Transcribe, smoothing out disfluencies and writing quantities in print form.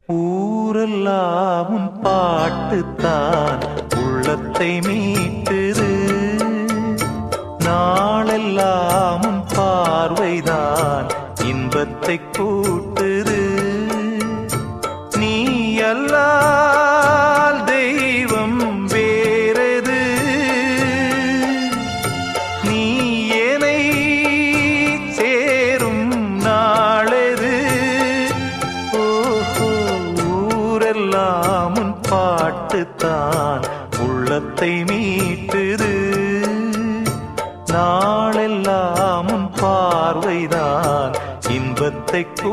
ஊரெல்லாம் உன் பாட்டுத்தான் உள்ளத்தை மீட்டுது. நாளெல்லாம் உன் பார்வைதான் இன்பத்தை கூட்டுது. நீ அல்லால் தெய்வம் வேறது, நீ என்னை சேரும் நாளெது. ஓஹோ, ஊரெல்லாம் உன் பாட்டுத்தான் உள்ளத்தை மீட்டுது. நாளெல்லாம் உன் பார்வைதான் இன்பத்தை கூ